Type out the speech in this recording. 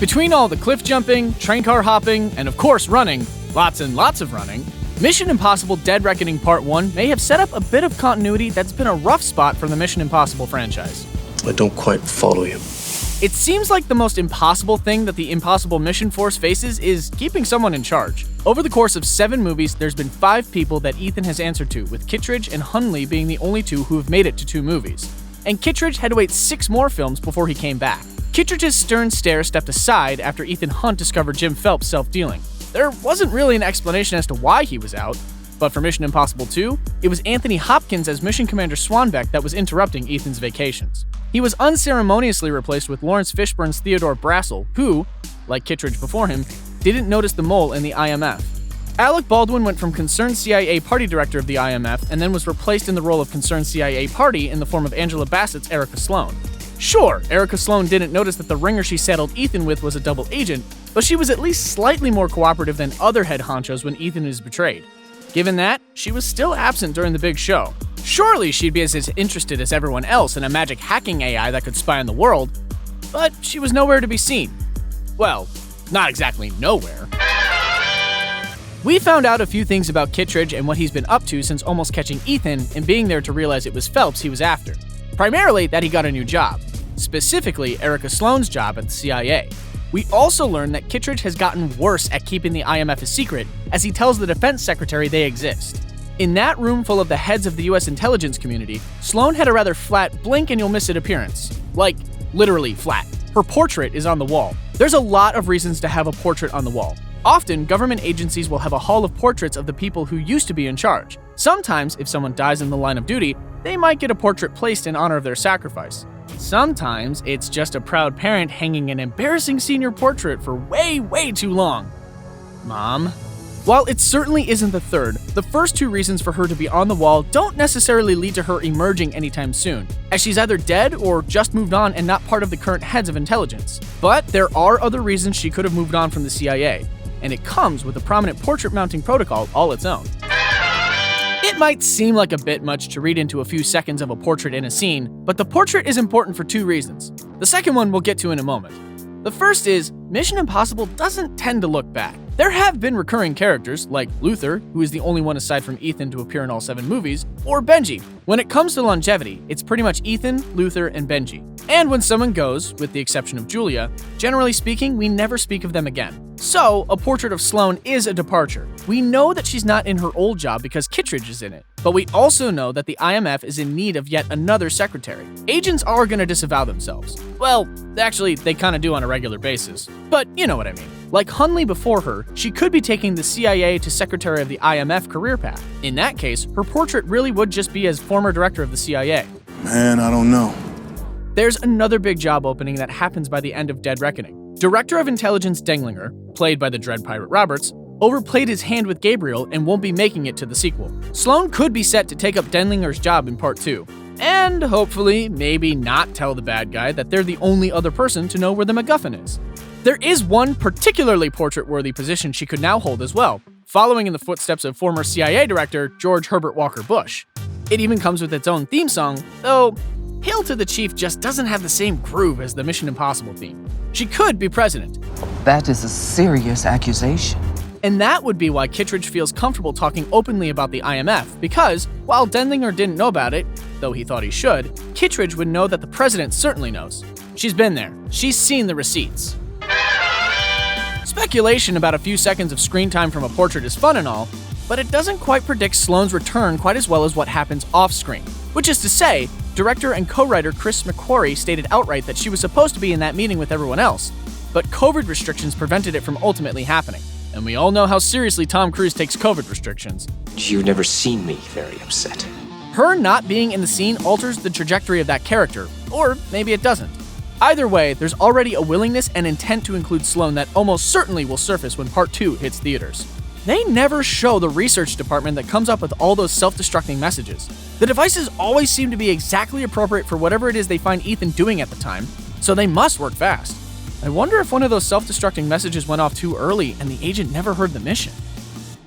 Between all the cliff jumping, train car hopping, and of course running, lots and lots of running, Mission Impossible Dead Reckoning Part 1 may have set up a bit of continuity that's been a rough spot for the Mission Impossible franchise. I don't quite follow you. It seems like the most impossible thing that the Impossible Mission Force faces is keeping someone in charge. Over the course of 7 movies, there's been 5 people that Ethan has answered to, with Kittredge and Hunley being the only 2 who have made it to 2 movies. And Kittredge had to wait 6 more films before he came back. Kittredge's stern stare stepped aside after Ethan Hunt discovered Jim Phelps' self-dealing. There wasn't really an explanation as to why he was out, but for Mission Impossible 2, it was Anthony Hopkins as Mission Commander Swanbeck that was interrupting Ethan's vacations. He was unceremoniously replaced with Laurence Fishburne's Theodore Brassel, who, like Kittredge before him, didn't notice the mole in the IMF. Alec Baldwin went from concerned CIA party director of the IMF and then was replaced in the role of concerned CIA party in the form of Angella Bassett's Erika Sloane. Sure, Erika Sloane didn't notice that the ringer she saddled Ethan with was a double agent, but she was at least slightly more cooperative than other head honchos when Ethan is betrayed. Given that, she was still absent during the big show. Surely she'd be as interested as everyone else in a magic hacking AI that could spy on the world, but she was nowhere to be seen. Well, not exactly nowhere. We found out a few things about Kittredge and what he's been up to since almost catching Ethan and being there to realize it was Phelps he was after. Primarily that he got a new job, specifically Erika Sloane's job at the CIA. We also learned that Kittredge has gotten worse at keeping the IMF a secret, as he tells the defense secretary they exist. In that room full of the heads of the US intelligence community, Sloane had a rather flat blink-and-you'll-miss-it appearance. Like, literally flat. Her portrait is on the wall. There's a lot of reasons to have a portrait on the wall. Often, government agencies will have a hall of portraits of the people who used to be in charge. Sometimes, if someone dies in the line of duty, they might get a portrait placed in honor of their sacrifice. Sometimes, it's just a proud parent hanging an embarrassing senior portrait for way too long. Mom? While it certainly isn't the third, the first 2 reasons for her to be on the wall don't necessarily lead to her emerging anytime soon, as she's either dead or just moved on and not part of the current heads of intelligence. But there are other reasons she could have moved on from the CIA, and it comes with a prominent portrait mounting protocol all its own. It might seem like a bit much to read into a few seconds of a portrait in a scene, but the portrait is important for 2 reasons. The second one we'll get to in a moment. The first is, Mission Impossible doesn't tend to look back. There have been recurring characters, like Luther, who is the only one aside from Ethan to appear in all 7 movies, or Benji. When it comes to longevity, it's pretty much Ethan, Luther, and Benji. And when someone goes, with the exception of Julia, generally speaking, we never speak of them again. So, a portrait of Sloane is a departure. We know that she's not in her old job because Kittredge is in it, but we also know that the IMF is in need of yet another secretary. Agents are gonna disavow themselves. Well, actually, they kinda do on a regular basis, but you know what I mean. Like Hunley before her, she could be taking the CIA to Secretary of the IMF career path. In that case, her portrait really would just be as former director of the CIA. Man, I don't know. There's another big job opening that happens by the end of Dead Reckoning. Director of Intelligence Denglinger, played by the Dread Pirate Roberts, overplayed his hand with Gabriel and won't be making it to the sequel. Sloane could be set to take up Denlinger's job in Part 2, and hopefully, maybe not tell the bad guy that they're the only other person to know where the MacGuffin is. There is one particularly portrait-worthy position she could now hold as well, following in the footsteps of former CIA Director George Herbert Walker Bush. It even comes with its own theme song, though Hail to the Chief just doesn't have the same groove as the Mission Impossible theme. She could be president. That is a serious accusation. And that would be why Kittredge feels comfortable talking openly about the IMF, because, while Denlinger didn't know about it, though he thought he should, Kittredge would know that the president certainly knows. She's been there. She's seen the receipts. Speculation about a few seconds of screen time from a portrait is fun and all, but it doesn't quite predict Sloane's return quite as well as what happens off-screen. Which is to say, director and co-writer Chris McQuarrie stated outright that she was supposed to be in that meeting with everyone else, but COVID restrictions prevented it from ultimately happening. And we all know how seriously Tom Cruise takes COVID restrictions. You've never seen me very upset. Her not being in the scene alters the trajectory of that character, or maybe it doesn't. Either way, there's already a willingness and intent to include Sloane that almost certainly will surface when Part 2 hits theaters. They never show the research department that comes up with all those self-destructing messages. The devices always seem to be exactly appropriate for whatever it is they find Ethan doing at the time, so they must work fast. I wonder if one of those self-destructing messages went off too early and the agent never heard the mission.